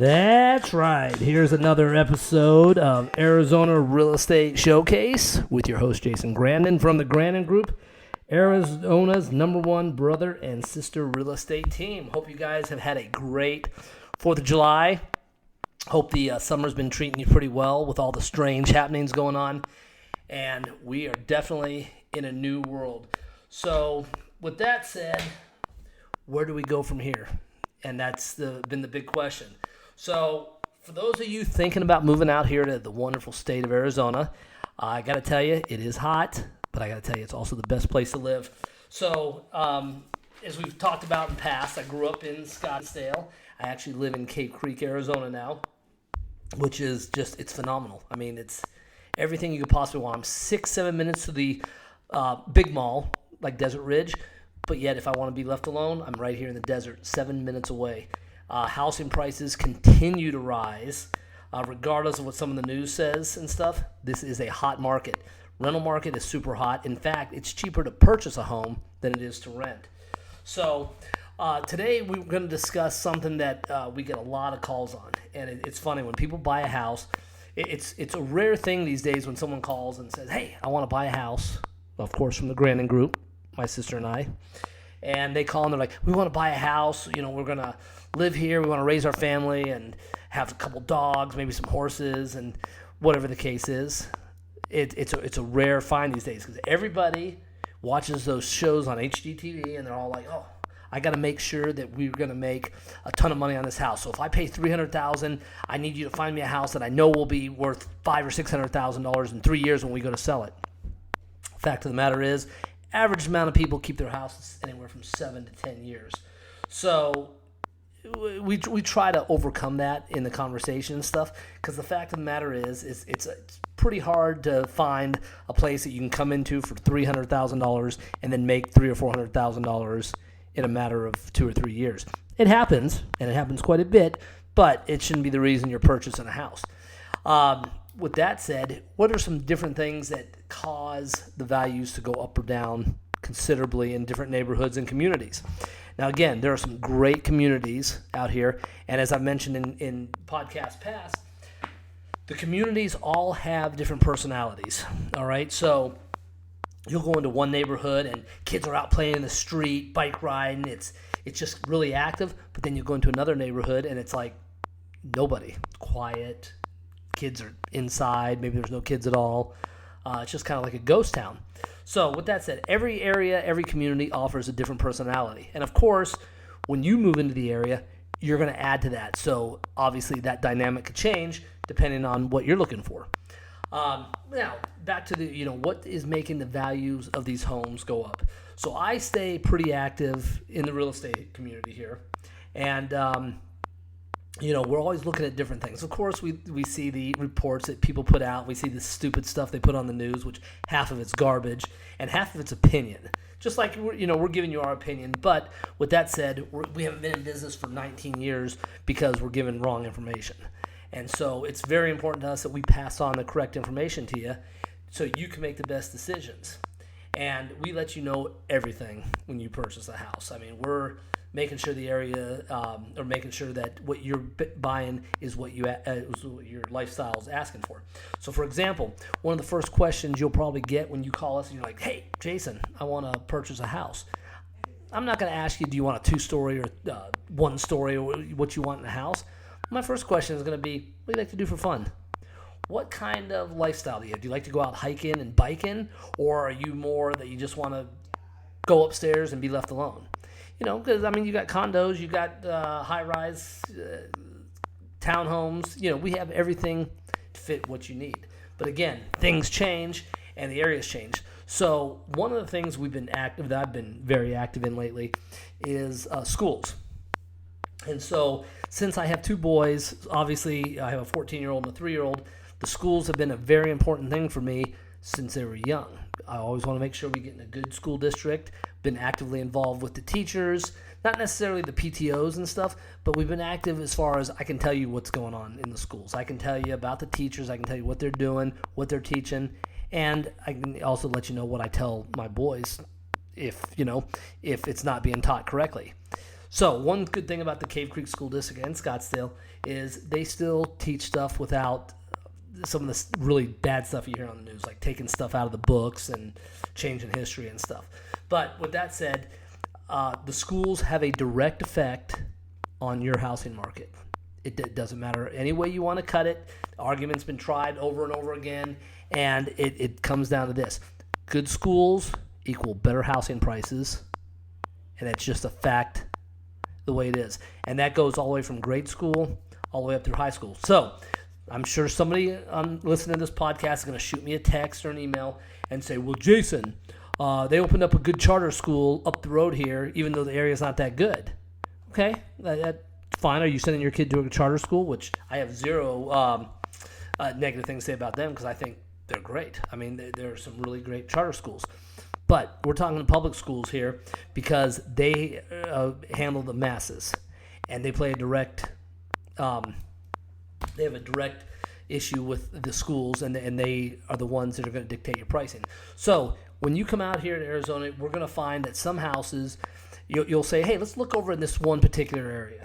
That's right. Here's another episode of Arizona Real Estate Showcase with your host, Jason Grandon from the Grandon Group, Arizona's #1 brother and sister real estate team. Hope you guys have had a great 4th of July. Hope the summer's been treating you pretty well with all the strange happenings going on. And we are definitely in a new world. So with that said, where do we go from here? And that's been the big question. So for those of you thinking about moving out here to the wonderful state of Arizona, I got to tell you, it is hot, but I got to tell you, it's also the best place to live. So as we've talked about in the past, I grew up in Scottsdale. I actually live in Cape Creek, Arizona now, which is just, it's phenomenal. I mean, it's everything you could possibly want. I'm 6-7 minutes to the big mall, like Desert Ridge, but yet if I want to be left alone, I'm right here in the desert, 7 minutes away. Housing prices continue to rise, regardless of what some of the news says and stuff. This is a hot market. Rental market is super hot. In fact, it's cheaper to purchase a home than it is to rent. So today we're going to discuss something that we get a lot of calls on. And it's funny, when people buy a house, it's a rare thing these days when someone calls and says, hey, I want to buy a house, of course, from the Grandon Group, my sister and I. And they call and they're like, we want to buy a house, you know, we're going to live here, we want to raise our family and have a couple dogs, maybe some horses, and whatever the case is. It's a rare find these days because everybody watches those shows on HGTV and they're all like, oh, I got to make sure that we're going to make a ton of money on this house. So if I pay $300,000, I need you to find me a house that I know will be worth $500,000 or $600,000 in 3 years when we go to sell it. Fact of the matter is, average amount of people keep their houses anywhere from 7 to 10 years. So we try to overcome that in the conversation and stuff, because the fact of the matter is it's pretty hard to find a place that you can come into for $300,000 and then make $300,000 or $400,000 in a matter of 2 or 3 years. It happens, and it happens quite a bit, but it shouldn't be the reason you're purchasing a house. With that said, what are some different things that cause the values to go up or down considerably in different neighborhoods and communities? Now, again, there are some great communities out here, and as I've mentioned in podcasts past, the communities all have different personalities, all right? So you'll go into one neighborhood, and kids are out playing in the street, bike riding, it's just really active, but then you go into another neighborhood, and it's like nobody, quiet, kids are inside, maybe there's no kids at all. It's just kind of like a ghost town. So with that said, every area, every community offers a different personality. And of course, when you move into the area, you're going to add to that. So obviously that dynamic could change depending on what you're looking for. Now, back to the, what is making the values of these homes go up? So I stay pretty active in the real estate community here. And we're always looking at different things. Of course, we see the reports that people put out. We see the stupid stuff they put on the news, which half of it's garbage and half of it's opinion. Just like, we're giving you our opinion. But with that said, we haven't been in business for 19 years because we're given wrong information. And so it's very important to us that we pass on the correct information to you so you can make the best decisions. And we let you know everything when you purchase a house. I mean, we're making sure the area, or making sure that what you're buying is what your lifestyle is asking for. So, for example, one of the first questions you'll probably get when you call us and you're like, hey, Jason, I want to purchase a house. I'm not going to ask you, do you want a 2-story or 1-story or what you want in a house? My first question is going to be, what do you like to do for fun? What kind of lifestyle do you have? Do you like to go out hiking and biking? Or are you more that you just want to go upstairs and be left alone? Because, you got condos, you got high-rise townhomes. We have everything to fit what you need. But again, things change and the areas change. So one of the things that I've been very active in lately is schools. And so since I have 2 boys, obviously I have a 14-year-old and a 3-year-old, the schools have been a very important thing for me since they were young. I always want to make sure we get in a good school district, been actively involved with the teachers, not necessarily the PTOs and stuff, but we've been active as far as I can tell you what's going on in the schools. I can tell you about the teachers, I can tell you what they're doing, what they're teaching, and I can also let you know what I tell my boys if it's not being taught correctly. So one good thing about the Cave Creek School District in Scottsdale is they still teach stuff without some of the really bad stuff you hear on the news, like taking stuff out of the books and changing history and stuff. But with that said, the schools have a direct effect on your housing market. It doesn't matter any way you want to cut it. The argument's been tried over and over again, and it comes down to this. Good schools equal better housing prices, and that's just a fact the way it is. And that goes all the way from grade school all the way up through high school. So I'm sure somebody listening to this podcast is going to shoot me a text or an email and say, well, Jason, they opened up a good charter school up the road here, even though the area's not that good. Okay, that's fine. Are you sending your kid to a charter school? Which I have zero negative things to say about them because I think they're great. I mean, there are some really great charter schools. But we're talking public schools here because they handle the masses, and they play a direct. They have a direct issue with the schools, and they are the ones that are going to dictate your pricing. So when you come out here in Arizona, we're going to find that some houses, you'll say, hey, let's look over in this one particular area.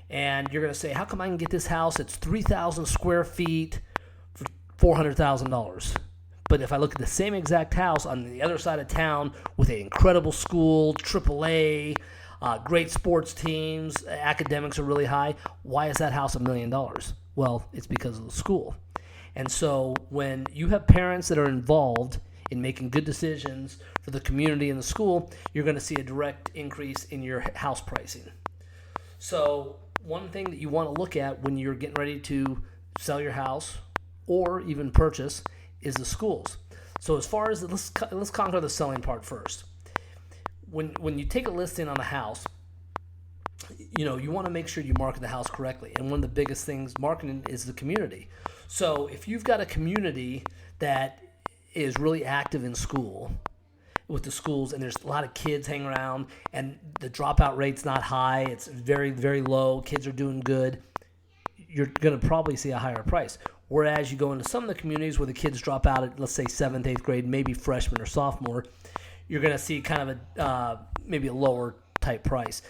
And you're going to say, how come I can get this house that's 3,000 square feet for $400,000? But if I look at the same exact house on the other side of town with an incredible school, AAA, great sports teams, academics are really high, why is that house $1 million? Well, it's because of the school. And so when you have parents that are involved in making good decisions for the community and the school, you're going to see a direct increase in your house pricing. So one thing that you want to look at when you're getting ready to sell your house or even purchase is the schools. So as far as let's conquer the selling part first. When you take a listing on a house, you want to make sure you market the house correctly. And one of the biggest things marketing is the community. So if you've got a community that is really active in school, with the schools, and there's a lot of kids hanging around, and the dropout rate's not high, it's very, very low, kids are doing good, you're going to probably see a higher price. Whereas you go into some of the communities where the kids drop out at, let's say, 7th, 8th grade, maybe freshman or sophomore, you're going to see kind of maybe a lower type price.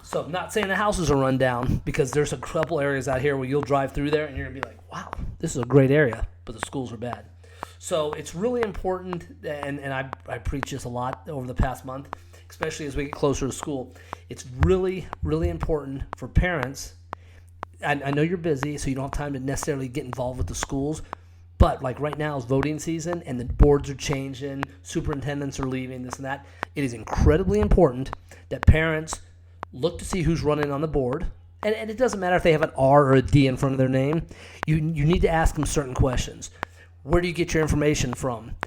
So I'm not saying the houses are run down, because there's a couple areas out here where you'll drive through there and you're going to be like, wow, this is a great area, but the schools are bad. So it's really important, and I preach this a lot over the past month, especially as we get closer to school. It's really, really important for parents. I know you're busy, so you don't have time to necessarily get involved with the schools, but like right now is voting season, and the boards are changing, superintendents are leaving, this and that. It is incredibly important that parents look to see who's running on the board, and it doesn't matter if they have an R or a D in front of their name. You need to ask them certain questions. Where do you get your information from?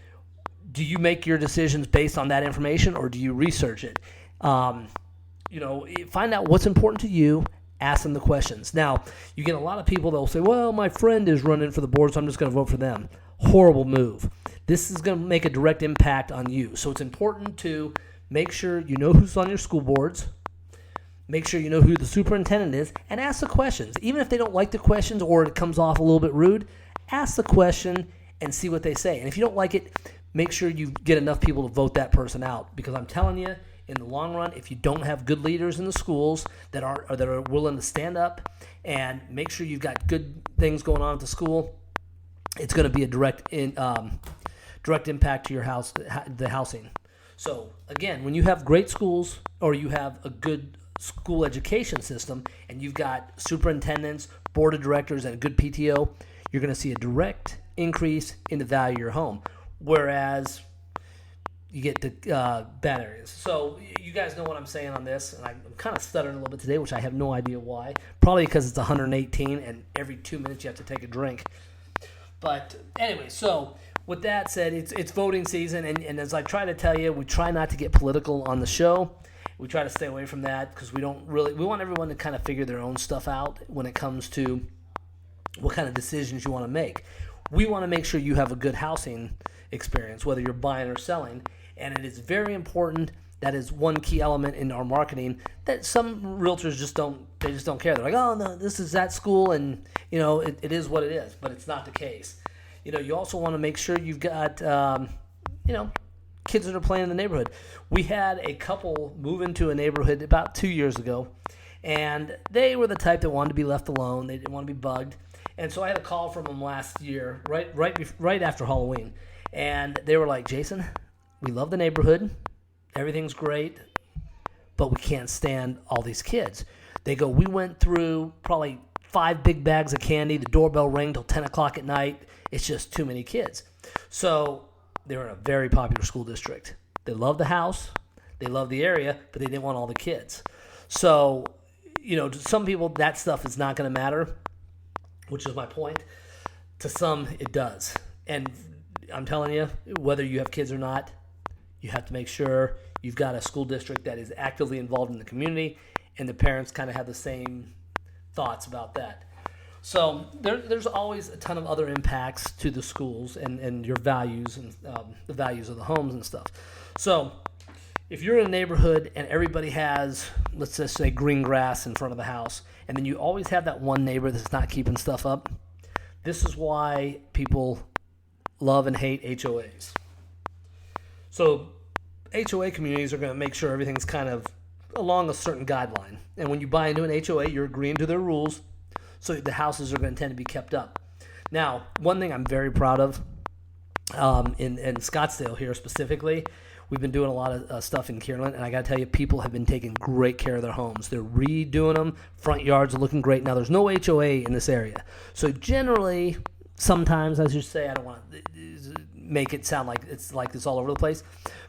Do you make your decisions based on that information, or do you research it? Find out what's important to you. Ask them the questions. Now, you get a lot of people that will say, well, my friend is running for the board, so I'm just going to vote for them. Horrible move. This is going to make a direct impact on you. So it's important to make sure you know who's on your school boards, make sure you know who the superintendent is, and ask the questions. Even if they don't like the questions or it comes off a little bit rude, ask the question and see what they say. And if you don't like it, make sure you get enough people to vote that person out. Because I'm telling you, in the long run, if you don't have good leaders in the schools that are willing to stand up and make sure you've got good things going on at the school, it's going to be a direct impact to your house, the housing. So again, when you have great schools or you have a good school education system and you've got superintendents, board of directors, and a good PTO, you're going to see a direct increase in the value of your home. Whereas you get the bad areas. So you guys know what I'm saying on this, and I'm kind of stuttering a little bit today, which I have no idea why. Probably because it's 118, and every 2 minutes you have to take a drink. But anyway, so with that said, it's voting season, and as I try to tell you, we try not to get political on the show. We try to stay away from that because we want everyone to kind of figure their own stuff out when it comes to what kind of decisions you want to make. We want to make sure you have a good housing experience, whether you're buying or selling. And it is very important. That is one key element in our marketing that some realtors just don't care. They're like, oh no, this is that school, and it is what it is. But it's not the case. You also want to make sure you've got kids that are playing in the neighborhood. We had a couple move into a neighborhood about 2 years ago, and they were the type that wanted to be left alone. They didn't want to be bugged. And so I had a call from them last year, right after Halloween. And they were like, Jason, we love the neighborhood. Everything's great, but we can't stand all these kids. They go, we went through probably 5 big bags of candy. The doorbell rang till 10 o'clock at night. It's just too many kids. So they're in a very popular school district. They love the house. They love the area, but they didn't want all the kids. So, to some people, that stuff is not going to matter, which is my point. To some, it does. And I'm telling you, whether you have kids or not, you have to make sure you've got a school district that is actively involved in the community, and the parents kind of have the same thoughts about that. So there's always a ton of other impacts to the schools and your values and the values of the homes and stuff. So if you're in a neighborhood and everybody has, let's just say, green grass in front of the house, and then you always have that one neighbor that's not keeping stuff up, this is why people love and hate HOAs. So HOA communities are going to make sure everything's kind of along a certain guideline. And when you buy into an HOA, you're agreeing to their rules, so the houses are going to tend to be kept up. Now, one thing I'm very proud of in Scottsdale here specifically, we've been doing a lot of stuff in Kierland, and I got to tell you, people have been taking great care of their homes. They're redoing them. Front yards are looking great. Now, there's no HOA in this area. So generally, sometimes, as you say, I don't want to make it sound like it's like this all over the place,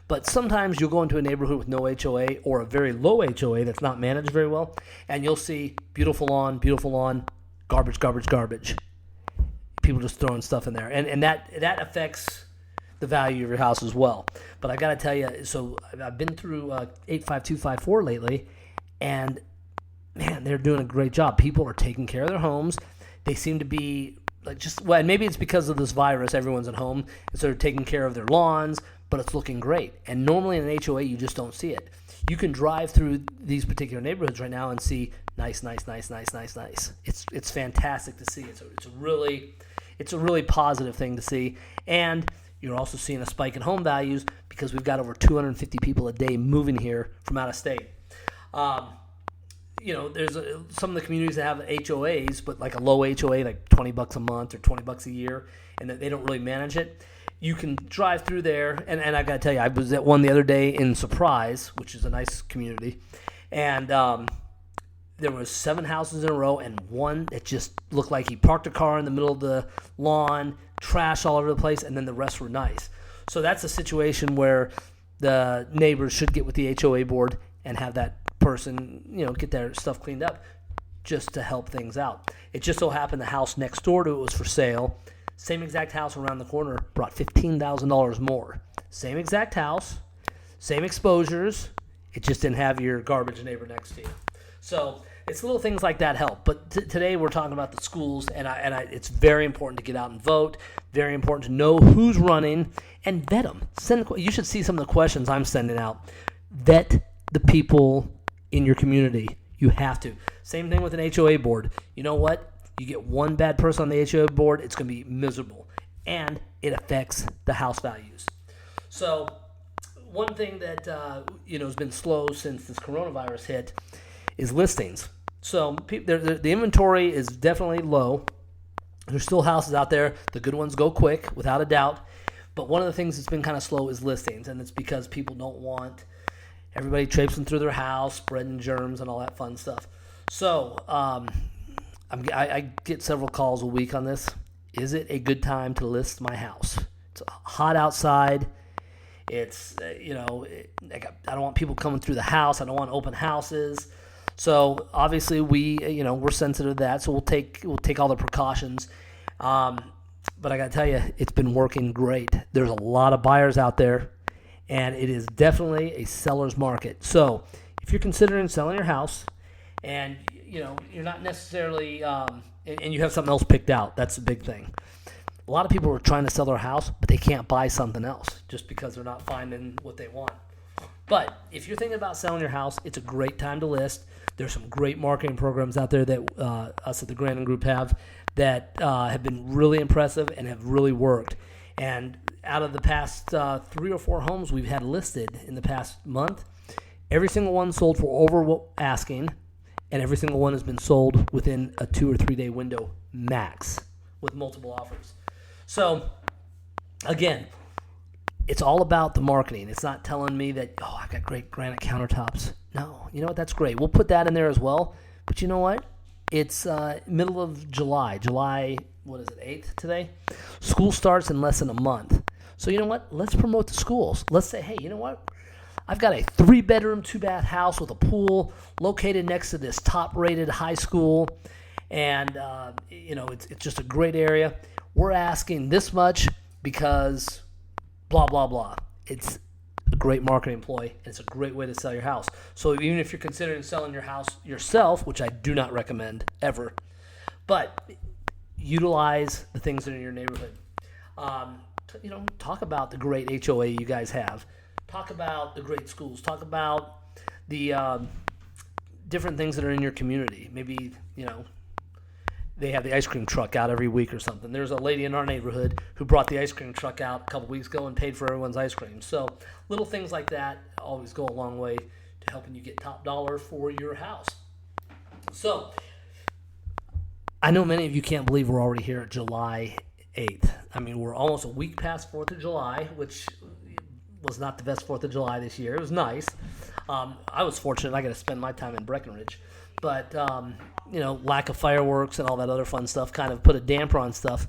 but sometimes you'll go into a neighborhood with no HOA or a very low HOA that's not managed very well, and you'll see beautiful lawn, garbage. People just throwing stuff in there, and that affects the value of your house as well. But I got to tell you, so I've been through 85254 lately, and man, they're doing a great job. People are taking care of their homes. They seem to be and maybe it's because of this virus, everyone's at home, and so they're taking care of their lawns, but it's looking great. And normally in an HOA, you just don't see it. You can drive through these particular neighborhoods right now and see nice. It's fantastic to see. It's a really positive thing to see. And you're also seeing a spike in home values because we've got over 250 people a day moving here from out of state. There's some of the communities that have HOAs, but like a low HOA, like $20 a month or $20 a year, and that they don't really manage it. You can drive through there, and I got to tell you, I was at one the other day in Surprise, which is a nice community, and there was 7 houses in a row, and one that just looked like he parked a car in the middle of the lawn, trash all over the place, and then the rest were nice. So that's a situation where the neighbors should get with the HOA board and have that person, get their stuff cleaned up just to help things out. It just so happened the house next door to it was for sale. Same exact house around the corner brought $15,000 more. Same exact house, same exposures. It just didn't have your garbage neighbor next to you. So it's little things like that help. But today we're talking about the schools, and it's very important to get out and vote. Very important to know who's running and vet them. You should see some of the questions I'm sending out. Vet the people in your community. You have to. Same thing with an HOA board. You know what? You get one bad person on the HOA board, it's going to be miserable. And it affects the house values. So one thing that has been slow since this coronavirus hit is listings. So the inventory is definitely low. There's still houses out there. The good ones go quick, without a doubt. But one of the things that's been kind of slow is listings, and it's because people don't want everybody traipsing through their house, spreading germs and all that fun stuff. So I get several calls a week on this. Is it a good time to list my house? It's hot outside. It's, I don't want people coming through the house. I don't want open houses. So obviously we're sensitive to that. So we'll take all the precautions. But I got to tell you, it's been working great. There's a lot of buyers out there, and it is definitely a seller's market. So if you're considering selling your house and, you're not necessarily, and you have something else picked out, that's the big thing. A lot of people are trying to sell their house, but they can't buy something else just because they're not finding what they want. But if you're thinking about selling your house, it's a great time to list. There's some great marketing programs out there that us at the Grandon Group have that have been really impressive and have really worked. And out of the past 3 or 4 homes we've had listed in the past month, every single one sold for over what asking, and every single one has been sold within a 2 or 3 day window max with multiple offers. So, again, it's all about the marketing. It's not telling me that, oh, I've got great granite countertops. No, you know what? That's great. We'll put that in there as well. But you know what? It's middle of July. July, what is it, 8th today? School starts in less than a month. So you know what? Let's promote the schools. Let's say, hey, you know what? I've got a 3-bedroom, 2-bath house with a pool located next to this top-rated high school. And, it's just a great area. We're asking this much because blah, blah, blah. It's a great marketing ploy, and it's a great way to sell your house. So even if you're considering selling your house yourself, which I do not recommend ever, but utilize the things that are in your neighborhood. Talk about the great HOA you guys have. Talk about the great schools. Talk about the different things that are in your community. Maybe, they have the ice cream truck out every week or something. There's a lady in our neighborhood who brought the ice cream truck out a couple weeks ago and paid for everyone's ice cream. So little things like that always go a long way to helping you get top dollar for your house. So I know many of you can't believe we're already here at July 8th. I mean, we're almost a week past 4th of July, which was not the best 4th of July this year. It was nice. I was fortunate. I got to spend my time in Breckenridge. But, lack of fireworks and all that other fun stuff kind of put a damper on stuff.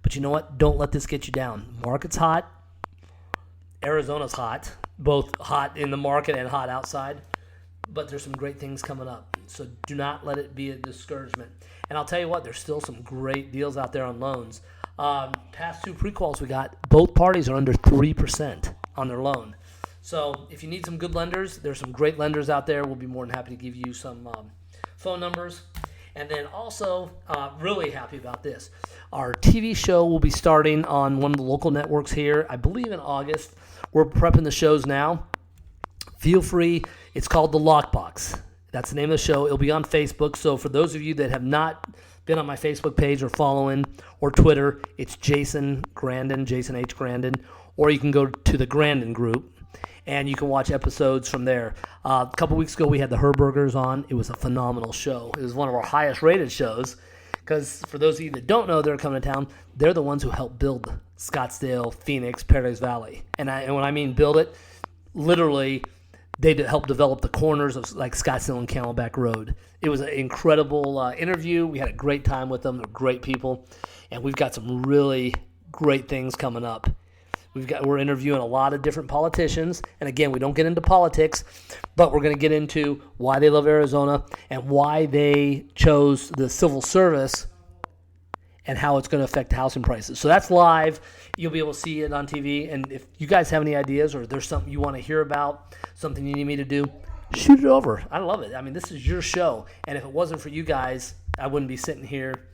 But you know what? Don't let this get you down. Market's hot. Arizona's hot. Both hot in the market and hot outside. But there's some great things coming up. So do not let it be a discouragement. And I'll tell you what, there's still some great deals out there on loans. Past 2 pre-quals we got, both parties are under 3% on their loan. So if you need some good lenders, there's some great lenders out there. We'll be more than happy to give you some phone numbers. And then also, really happy about this. Our TV show will be starting on one of the local networks here, I believe in August. We're prepping the shows now. Feel free. It's called The LOCKBOX. That's the name of the show. It'll be on Facebook. So for those of you that have not been on my Facebook page or following or Twitter, it's Jason Grandon, Jason H. Grandon. Or you can go to the Grandon Group, and you can watch episodes from there. A couple weeks ago, we had the Herbergers on. It was a phenomenal show. It was one of our highest-rated shows because for those of you that don't know they're coming to town, they're the ones who helped build Scottsdale, Phoenix, Paradise Valley. And when I mean build it, literally, they helped develop the corners of like Scottsdale and Camelback Road. It was an incredible interview. We had a great time with them. They're great people. And we've got some really great things coming up. We're interviewing a lot of different politicians, and again, we don't get into politics, but we're going to get into why they love Arizona and why they chose the civil service and how it's going to affect housing prices. So that's live. You'll be able to see it on TV, and if you guys have any ideas or there's something you want to hear about, something you need me to do, shoot it over. I love it. I mean, this is your show, and if it wasn't for you guys, I wouldn't be sitting here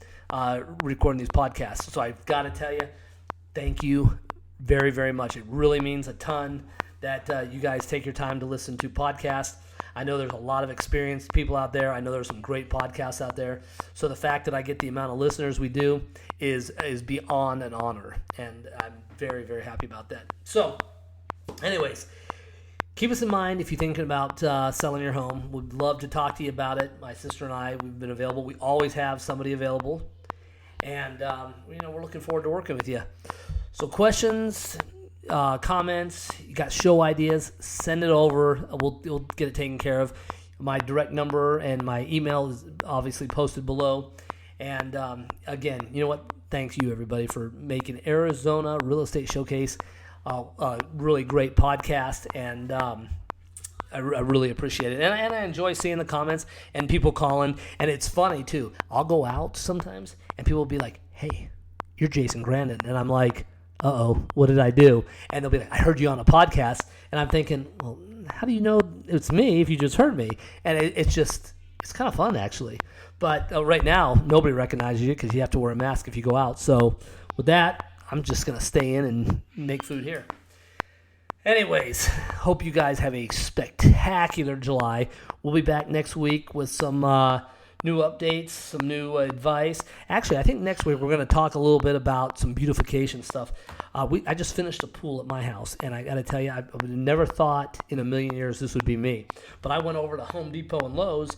recording these podcasts. So I've got to tell you, thank you very, very much. It really means a ton that you guys take your time to listen to podcasts. I know there's a lot of experienced people out there. I know there's some great podcasts out there. So the fact that I get the amount of listeners we do is beyond an honor, and I'm very, very happy about that. So, anyways, keep us in mind if you're thinking about selling your home. We'd love to talk to you about it. My sister and I, we've been available. We always have somebody available, and we're looking forward to working with you. So questions, comments, you got show ideas, send it over. We'll get it taken care of. My direct number and my email is obviously posted below. And again, you know what? Thanks you, everybody, for making Arizona Real Estate Showcase a really great podcast. And I really appreciate it. And I enjoy seeing the comments and people calling. And it's funny, too. I'll go out sometimes, and people will be like, hey, you're Jason Grandon. And I'm like, uh-oh, what did I do? And they'll be like, I heard you on a podcast. And I'm thinking, well, how do you know it's me if you just heard me? And it's kind of fun, actually. But right now, nobody recognizes you because you have to wear a mask if you go out. So with that, I'm just going to stay in and make food here. Anyways, hope you guys have a spectacular July. We'll be back next week with some new updates, some new advice. Actually, I think next week we're going to talk a little bit about some beautification stuff. I just finished a pool at my house, and I got to tell you, I would have never thought in a million years this would be me. But I went over to Home Depot and Lowe's,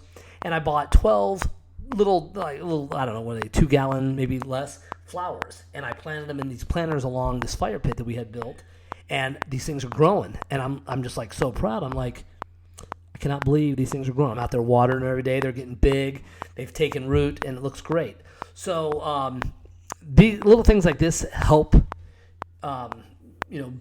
and I bought 12 little, I don't know, what are they, 2-gallon, maybe less, flowers. And I planted them in these planters along this fire pit that we had built. And these things are growing. And I'm just like so proud. I'm like, I cannot believe these things are growing. I'm out there watering them every day. They're getting big. They've taken root, and it looks great. So these little things like this help,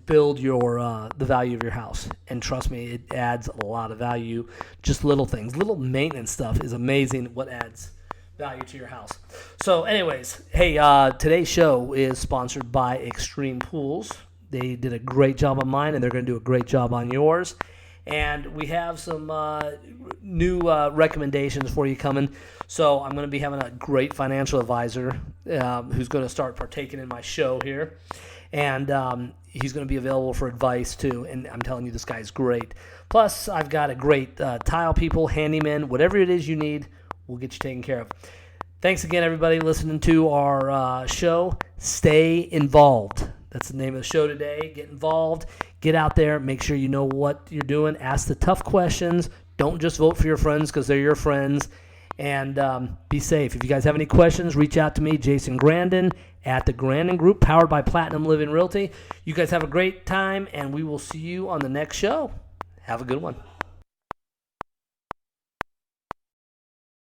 build your the value of your house. And trust me, it adds a lot of value. Just little things, little maintenance stuff is amazing. What adds value to your house. So, anyways, hey, today's show is sponsored by Extreme Pools. They did a great job on mine, and they're going to do a great job on yours. And we have some new recommendations for you coming. So I'm going to be having a great financial advisor who's going to start partaking in my show here. And he's going to be available for advice, too. And I'm telling you, this guy's great. Plus, I've got a great tile people, handyman, whatever it is you need, we'll get you taken care of. Thanks again, everybody, listening to our show. Stay involved. That's the name of the show today. Get involved. Get out there. Make sure you know what you're doing. Ask the tough questions. Don't just vote for your friends because they're your friends. And be safe. If you guys have any questions, reach out to me, Jason Grandon, at the Grandon Group, powered by Platinum Living Realty. You guys have a great time, and we will see you on the next show. Have a good one.